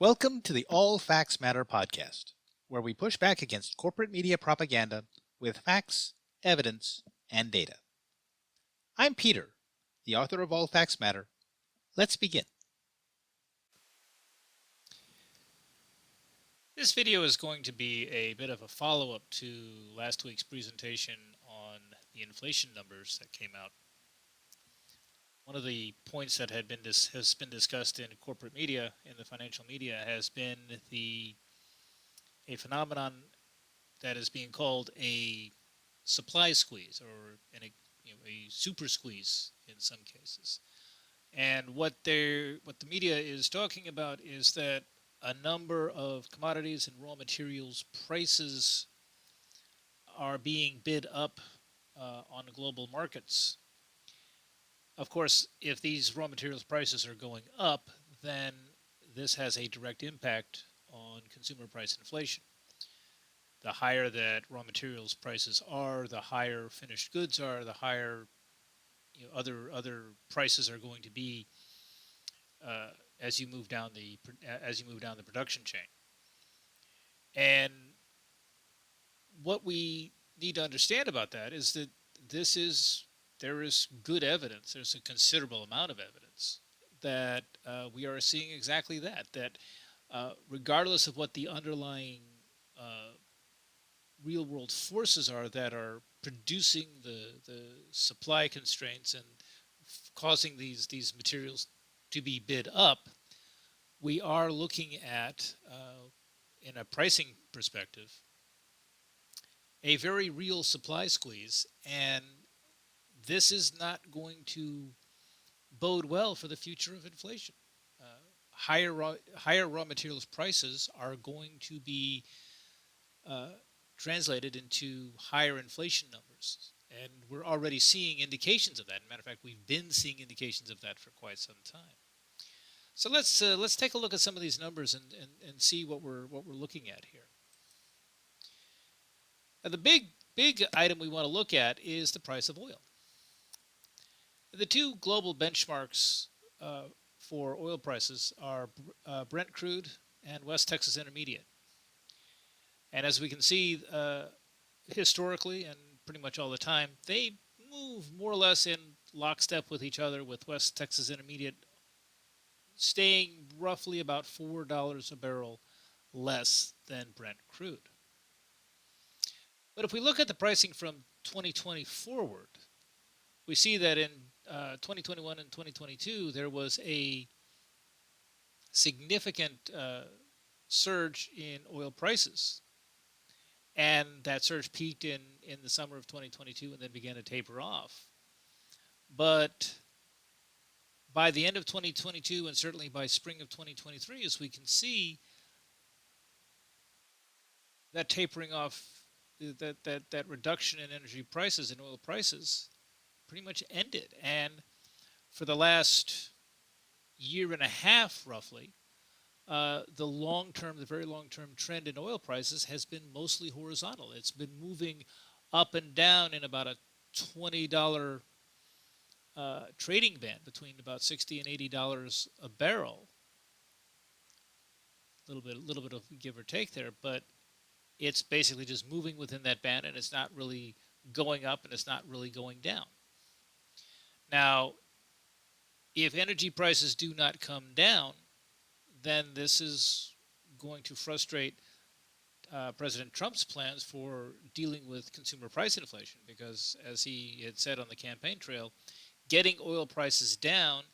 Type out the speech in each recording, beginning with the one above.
Welcome to the All Facts Matter podcast, where we push back against corporate media propaganda with facts, evidence, and data. I'm Peter, the author of All Facts Matter. Let's begin. This video is going to be a bit of a follow-up to last week's presentation on the inflation numbers that came out. One of the points that has been discussed in corporate media, in the financial media, has been a phenomenon that is being called a supply squeeze, or a super squeeze in some cases. And what the media is talking about is that a number of commodities and raw materials prices are being bid up on global markets. Of course, if these raw materials prices are going up, then this has a direct impact on consumer price inflation. The higher that raw materials prices are, the higher finished goods are, the higher other prices are going to be as you move down the production chain. And what we need to understand about that is that there is good evidence. There's a considerable amount of evidence that we are seeing exactly that. That regardless of what the underlying real world forces are that are producing the supply constraints and causing these materials to be bid up, we are looking at, in a pricing perspective, a very real supply squeeze, and this is not going to bode well for the future of inflation. Higher raw materials prices are going to be translated into higher inflation numbers, and we're already seeing indications of that. As a matter of fact, we've been seeing indications of that for quite some time. So let's take a look at some of these numbers and see what we're looking at here. Now, the big item we want to look at is the price of oil. The two global benchmarks for oil prices are Brent crude and West Texas Intermediate. And as we can see, historically and pretty much all the time, they move more or less in lockstep with each other, with West Texas Intermediate staying roughly about $4 a barrel less than Brent crude. But if we look at the pricing from 2020 forward, we see that in 2021 and 2022, there was a significant surge in oil prices. And that surge peaked in the summer of 2022 and then began to taper off. But by the end of 2022 and certainly by spring of 2023, as we can see, that tapering off, that reduction in energy prices and oil prices pretty much ended. And for the last year and a half, roughly, the very long-term trend in oil prices has been mostly horizontal. It's been moving up and down in about a $20 trading band between about $60 and $80 a barrel. A little bit of give or take there, but it's basically just moving within that band, and it's not really going up and it's not really going down. Now, if energy prices do not come down, then this is going to frustrate President Trump's plans for dealing with consumer price inflation, because as he had said on the campaign trail, getting oil prices down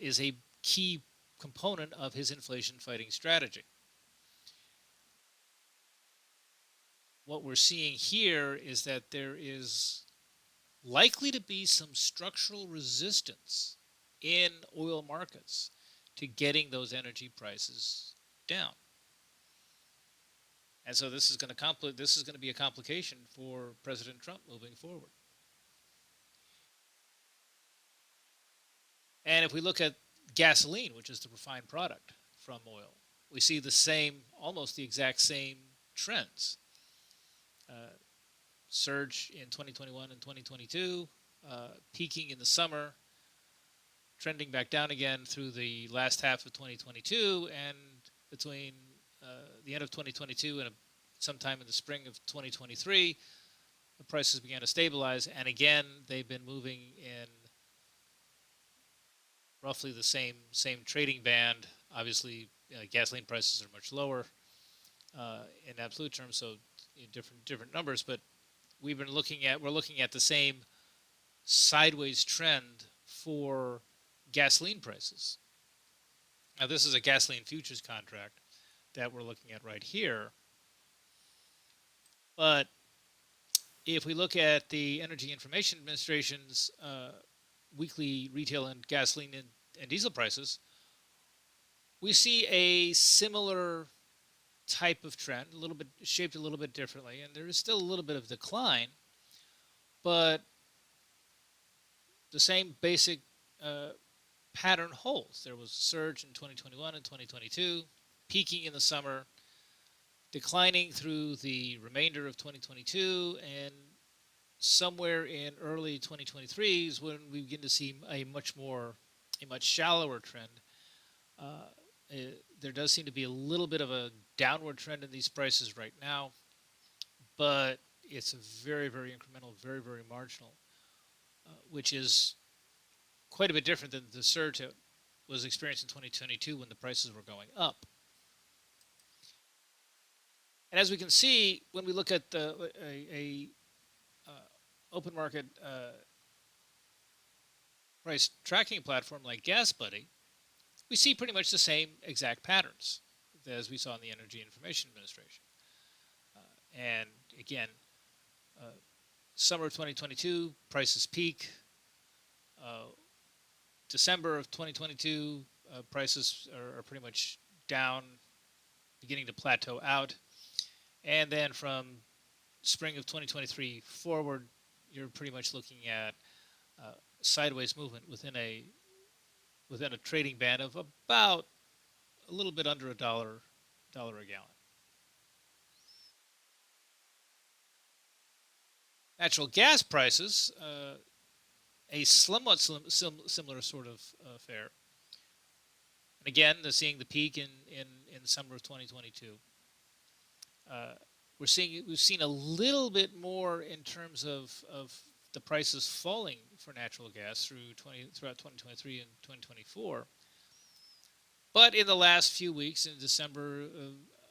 is a key component of his inflation fighting strategy. What we're seeing here is that there is likely to be some structural resistance in oil markets to getting those energy prices down. And so this is going to be a complication for President Trump moving forward. And if we look at gasoline, which is the refined product from oil, we see almost the exact same trends. Surge in 2021 and 2022, peaking in the summer, trending back down again through the last half of 2022, and between the end of 2022 and sometime in the spring of 2023, the prices began to stabilize, and again they've been moving in roughly the same trading band. Obviously, gasoline prices are much lower in absolute terms, so different numbers. But we're looking at the same sideways trend for gasoline prices. Now, this is a gasoline futures contract that we're looking at right here. But if we look at the Energy Information Administration's weekly retail and gasoline and diesel prices, we see a similar type of trend, a little bit shaped a little bit differently, and there is still a little bit of decline, but the same basic pattern holds. There was a surge in 2021 and 2022, peaking in the summer, declining through the remainder of 2022, and somewhere in early 2023 is when we begin to see a much shallower trend. There does seem to be a little bit of a downward trend in these prices right now, but it's very, very incremental, very, very marginal, which is quite a bit different than the surge that was experienced in 2022 when the prices were going up. And as we can see, when we look at a open market price tracking platform like GasBuddy, we see pretty much the same exact patterns as we saw in the Energy Information Administration. And again, summer of 2022, prices peak. December of 2022, prices are pretty much down, beginning to plateau out. And then from spring of 2023 forward, you're pretty much looking at sideways movement within a trading band of about a little bit under $1 a gallon. Natural gas prices, a somewhat similar sort of affair. And again, they're seeing the peak in summer of 2022. We've seen a little bit more in terms of the prices falling for natural gas throughout 2023 and 2024. But in the last few weeks, in December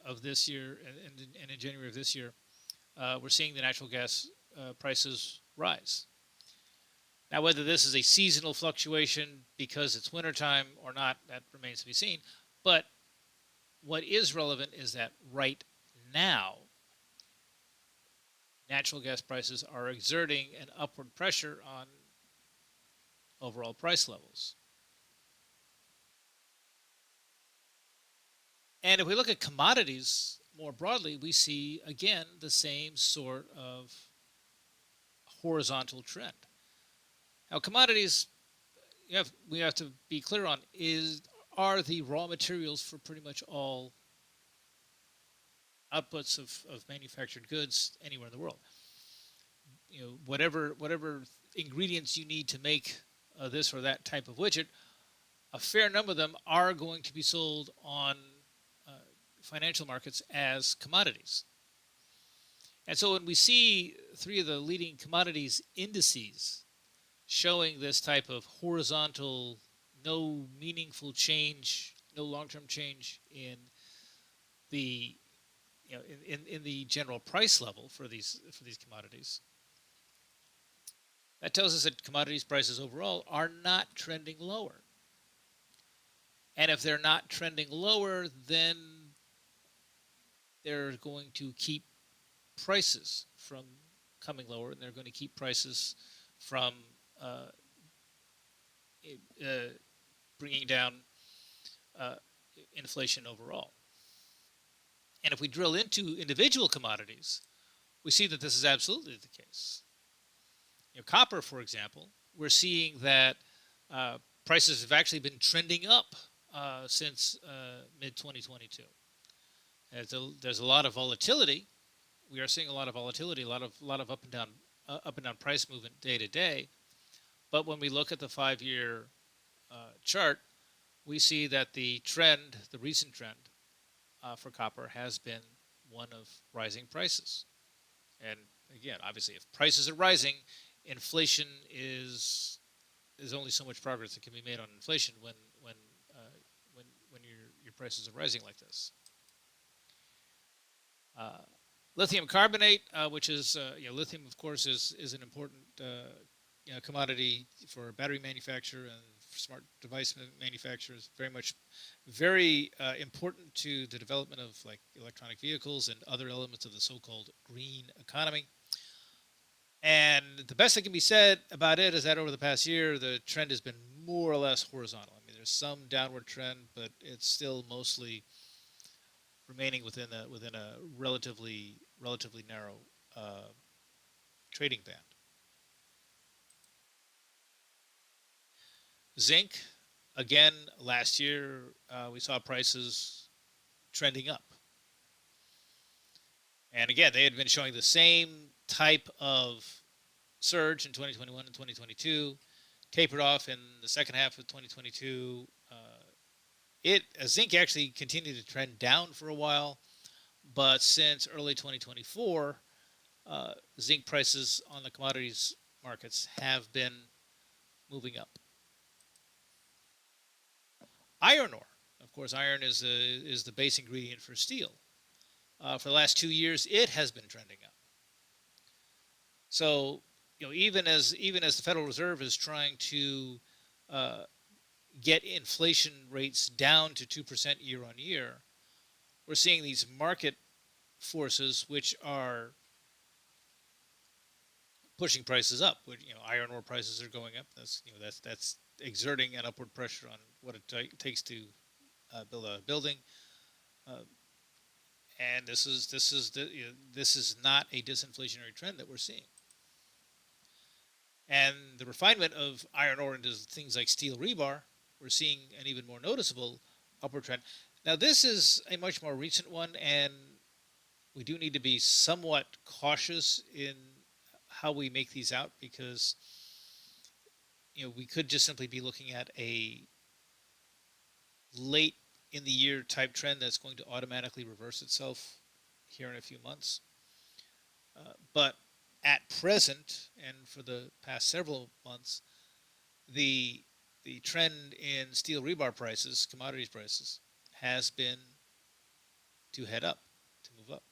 of this year and in January of this year, we're seeing the natural gas prices rise. Now, whether this is a seasonal fluctuation because it's wintertime or not, that remains to be seen. But what is relevant is that right now, natural gas prices are exerting an upward pressure on overall price levels. And if we look at commodities more broadly, we see, again, the same sort of horizontal trend. Now, commodities, we have to be clear on, are the raw materials for pretty much all outputs of manufactured goods anywhere in the world. Whatever ingredients you need to make this or that type of widget, a fair number of them are going to be sold on financial markets as commodities. And so when we see three of the leading commodities indices showing this type of horizontal, no meaningful change, no long-term change in the in the general price level for these commodities, that tells us that commodities prices overall are not trending lower. And if they're not trending lower, then they're going to keep prices from coming lower, and they're going to keep prices from bringing down inflation overall. And if we drill into individual commodities, we see that this is absolutely the case. Copper, for example, we're seeing that prices have actually been trending up since mid-2022. There's a lot of volatility. We are seeing a lot of volatility, a lot of up and down price movement day to day. But when we look at the 5-year chart, we see that the recent trend for copper has been one of rising prices. And again, obviously, if prices are rising, inflation is only so much progress that can be made on inflation uh, when your prices are rising like this. Uh, Lithium carbonate, which is lithium, of course, is an important commodity for battery manufacture and smart device manufacturers. Very important to the development of like electronic vehicles and other elements of the so-called green economy. And the best that can be said about it is that over the past year, the trend has been more or less horizontal. I mean, there's some downward trend, but it's still mostly remaining within a relatively narrow trading band. Zinc, again, last year we saw prices trending up, and again they had been showing the same type of surge in 2021 and 2022, tapered off in the second half of 2022. Zinc actually continued to trend down for a while, but since early 2024, zinc prices on the commodities markets have been moving up. Iron ore, of course, iron is the base ingredient for steel. For the last 2 years, it has been trending up. So, even as the Federal Reserve is trying to get inflation rates down to 2% year on year, we're seeing these market forces which are pushing prices up. Iron ore prices are going up. That's exerting an upward pressure on what it takes to build a building. And this is not a disinflationary trend that we're seeing. And the refinement of iron ore into things like steel rebar, we're seeing an even more noticeable upward trend. Now, this is a much more recent one, and we do need to be somewhat cautious in how we make these out, because we could just simply be looking at a late in the year type trend that's going to automatically reverse itself here in a few months. But at present, and for the past several months, the trend in steel rebar prices, commodities prices, has been to head up, to move up.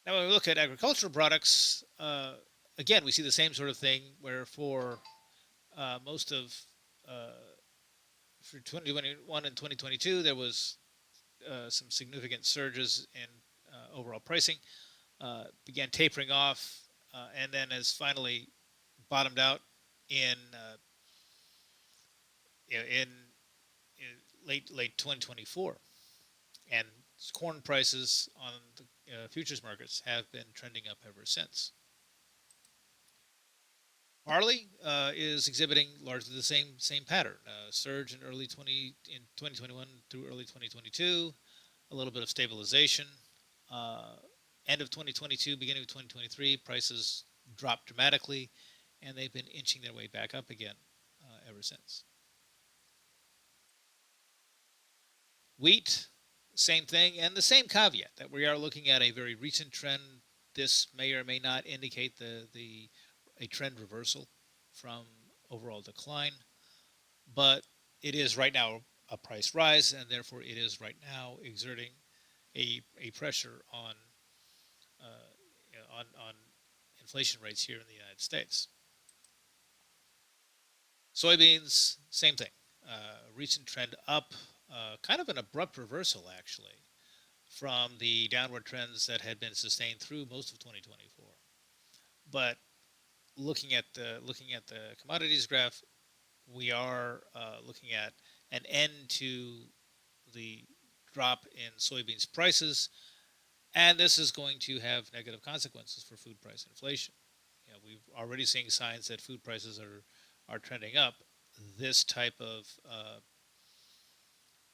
Now, when we look at agricultural products, again, we see the same sort of thing, where for most of for 2021 and 2022, there was some significant surges in overall pricing, began tapering off, and then has finally bottomed out in late 2024. And corn prices on the futures markets have been trending up ever since. Barley is exhibiting largely the same pattern. Surge in 2021 through early 2022, a little bit of stabilization. End of 2022, beginning of 2023, prices dropped dramatically, and they've been inching their way back up again ever since. Wheat, same thing, and the same caveat that we are looking at a very recent trend. This may or may not indicate a trend reversal from overall decline, but it is right now a price rise, and therefore it is right now exerting a pressure on inflation rates here in the United States. Soybeans, same thing. Recent trend up, kind of an abrupt reversal actually from the downward trends that had been sustained through most of 2024. But looking at the commodities graph, we are looking at an end to the drop in soybeans prices, and this is going to have negative consequences for food price inflation. We've already seeing signs that food prices are trending up. This type of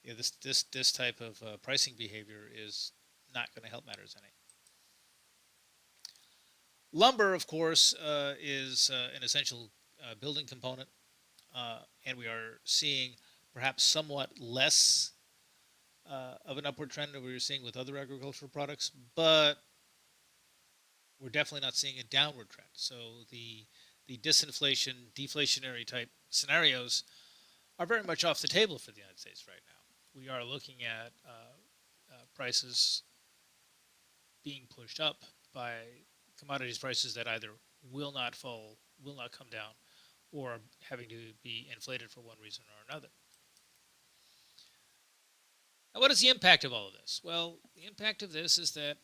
this type of pricing behavior is not going to help matters any. Lumber, of course, is an essential building component. and we are seeing perhaps somewhat less of an upward trend than we were seeing with other agricultural products, but we're definitely not seeing a downward trend. So the disinflation, deflationary type scenarios are very much off the table for the United States right now. We are looking at prices being pushed up by commodities prices that either will not fall, will not come down, or having to be inflated for one reason or another. Now, what is the impact of all of this? Well, the impact of this is that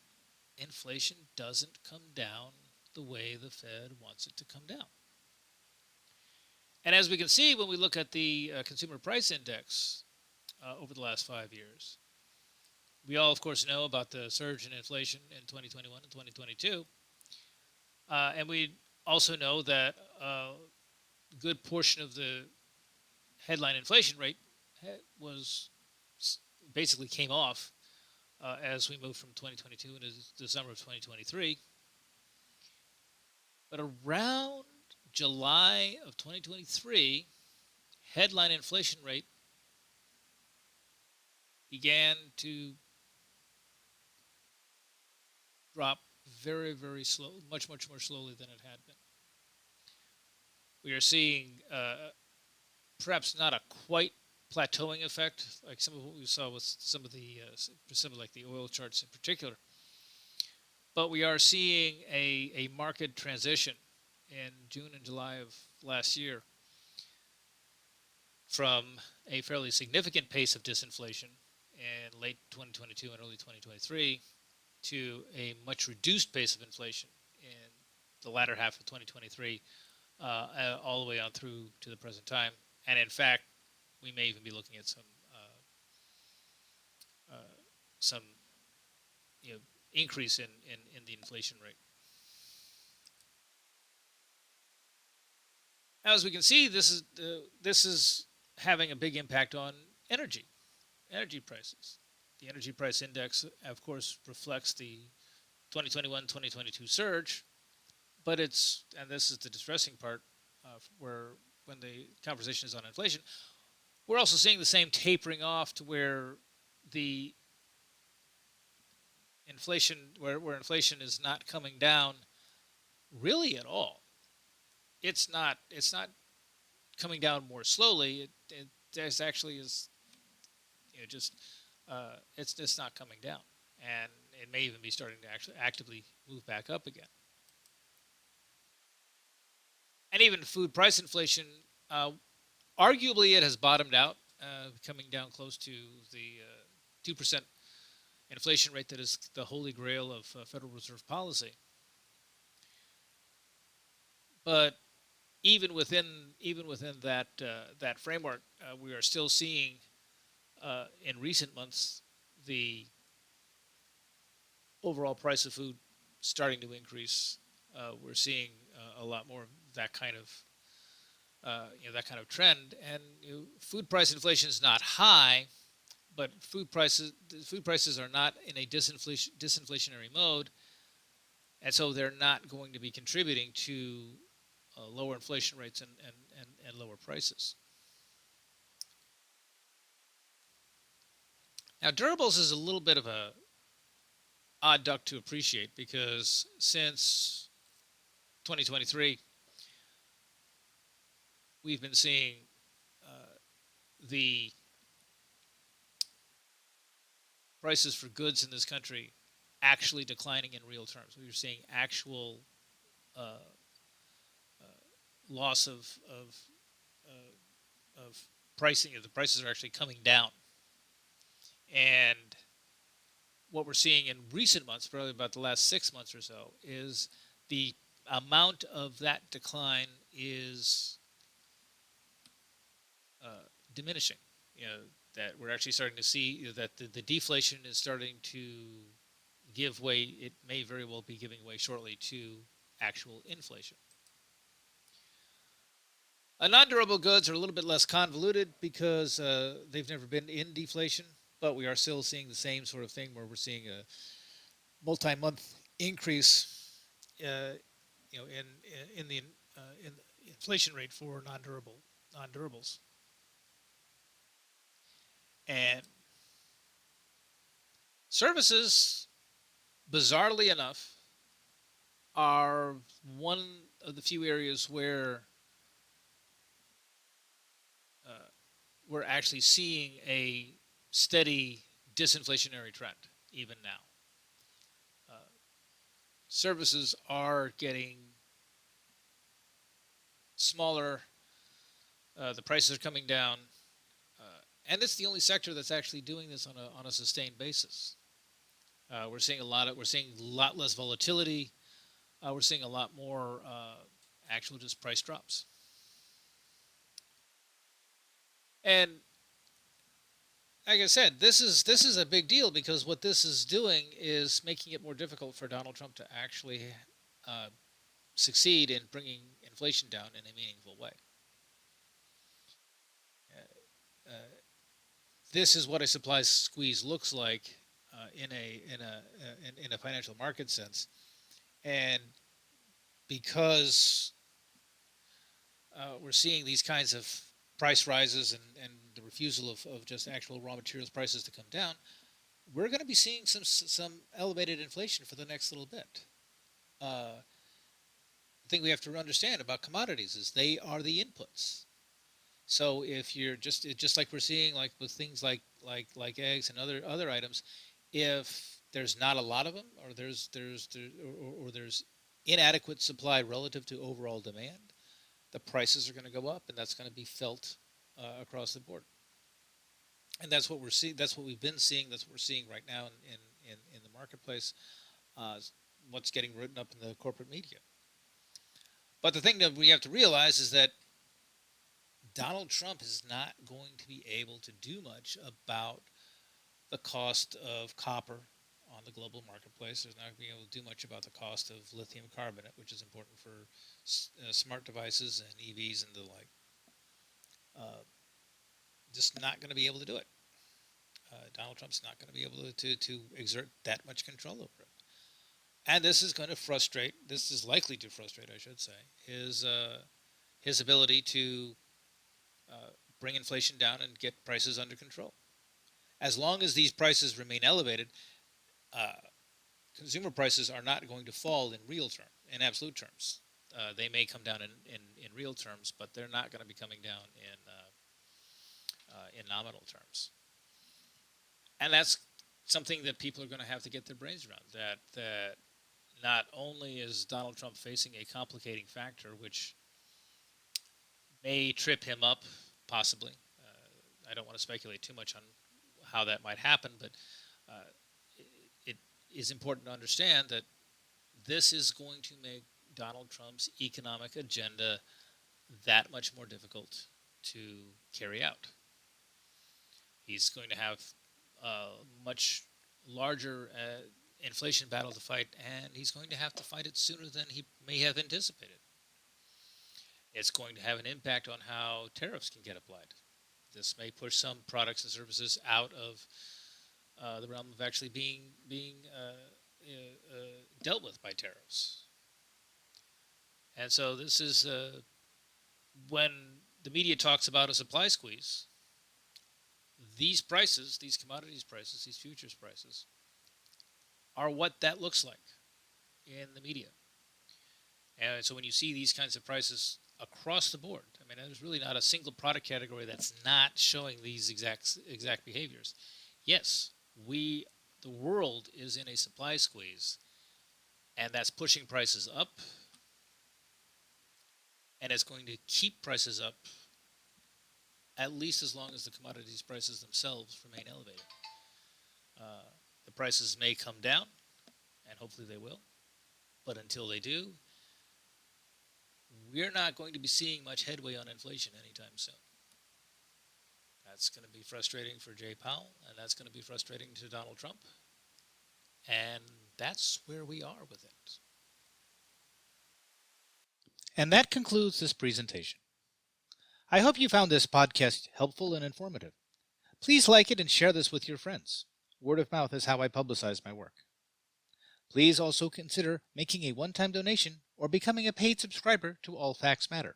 inflation doesn't come down the way the Fed wants it to come down. And as we can see when we look at the consumer price index over the last 5 years, we all, of course, know about the surge in inflation in 2021 and 2022. And we also know that a good portion of the headline inflation rate was basically came off as we moved from 2022 into the summer of 2023. But around July of 2023, headline inflation rate began to drop very, very slow, much more slowly than it had been. We are seeing perhaps not a quite plateauing effect like some of what we saw with some of like the oil charts in particular, but we are seeing a market transition in June and July of last year from a fairly significant pace of disinflation in late 2022 and early 2023 to a much reduced pace of inflation in the latter half of 2023, all the way on through to the present time. And in fact, we may even be looking at some increase in the inflation rate. Now, as we can see, this is having a big impact on energy prices. The energy price index, of course, reflects the 2021-2022 surge, but and this is the distressing part, where when the conversation is on inflation, we're also seeing the same tapering off to where the inflation, where inflation is not coming down really at all. It's not coming down more slowly. It actually is, it's just not coming down, and it may even be starting to actually actively move back up again. And even food price inflation, arguably it has bottomed out, coming down close to the 2% inflation rate that is the holy grail of Federal Reserve policy. But even within that framework, we are still seeing in recent months the overall price of food starting to increase. We're seeing a lot more of that kind of trend, and food price inflation is not high, but food prices are not in a disinflationary mode, and so they're not going to be contributing to lower inflation rates and lower prices. Now, durables is a little bit of a odd duck to appreciate, because since 2023, we've been seeing the prices for goods in this country actually declining in real terms. We were seeing actual loss of pricing. The prices are actually coming down, and what we're seeing in recent months, probably about the last 6 months or so, is the amount of that decline is diminishing. That we're actually starting to see that the deflation is starting to give way. It may very well be giving way shortly to actual inflation. Non-durable goods are a little bit less convoluted because they've never been in deflation, but we are still seeing the same sort of thing where we're seeing a multi-month increase, in the inflation rate for non-durable non-durables. And services, bizarrely enough, are one of the few areas where we're actually seeing a steady disinflationary trend even now. Services are getting smaller. The prices are coming down, and it's the only sector that's actually doing this on a sustained basis. We're seeing a lot less volatility. We're seeing a lot more actual just price drops. And like I said, this is a big deal because what this is doing is making it more difficult for Donald Trump to actually succeed in bringing inflation down in a meaningful way. This is what a supply squeeze looks like in a financial market sense, and because we're seeing these kinds of price rises and the refusal of just actual raw materials prices to come down, we're going to be seeing some elevated inflation for the next little bit. The thing we have to understand about commodities is they are the inputs. So if you're just like we're seeing like with things like eggs and other items, if there's not a lot of them or there's inadequate supply relative to overall demand, the prices are going to go up, and that's going to be felt across the board. And that's what we're seeing. That's what we've been seeing. That's what we're seeing right now in the marketplace. What's getting written up in the corporate media. But the thing that we have to realize is that Donald Trump is not going to be able to do much about the cost of copper on the global marketplace. There's not going to be able to do much about the cost of lithium carbonate, which is important for smart devices and EVs and the like. Just not going to be able to do it. Donald Trump's not going to be able to exert that much control over it. And this is going to frustrate, this is likely to frustrate, I should say, his ability to bring inflation down and get prices under control. As long as these prices remain elevated, consumer prices are not going to fall in absolute terms. They may come down in real terms, but they're not going to be coming down in nominal terms. And that's something that people are going to have to get their brains around. That not only is Donald Trump facing a complicating factor, which may trip him up, possibly. I don't want to speculate too much on how that might happen, but it is important to understand that this is going to make Donald Trump's economic agenda that much more difficult to carry out. He's going to have a much larger inflation battle to fight, and he's going to have to fight it sooner than he may have anticipated. It's going to have an impact on how tariffs can get applied. This may push some products and services out of the realm of actually being dealt with by tariffs. And so this is when the media talks about a supply squeeze, these prices, these commodities prices, these futures prices, are what that looks like in the media. And so when you see these kinds of prices across the board, I mean, there's really not a single product category that's not showing these exact behaviors. Yes, the world is in a supply squeeze, and that's pushing prices up, and it's going to keep prices up at least as long as the commodities prices themselves remain elevated. The prices may come down, and hopefully they will, but until they do, we're not going to be seeing much headway on inflation anytime soon. That's going to be frustrating for Jay Powell, and that's going to be frustrating to Donald Trump, and that's where we are with it. And that concludes this presentation. I hope you found this podcast helpful and informative. Please like it and share this with your friends. Word of mouth is how I publicize my work. Please also consider making a one-time donation or becoming a paid subscriber to All Facts Matter.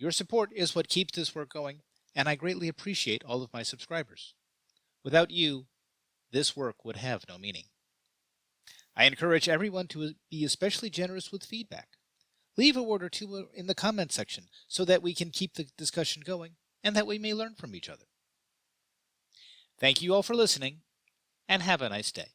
Your support is what keeps this work going, and I greatly appreciate all of my subscribers. Without you, this work would have no meaning. I encourage everyone to be especially generous with feedback. Leave a word or two in the comment section so that we can keep the discussion going and that we may learn from each other. Thank you all for listening, and have a nice day.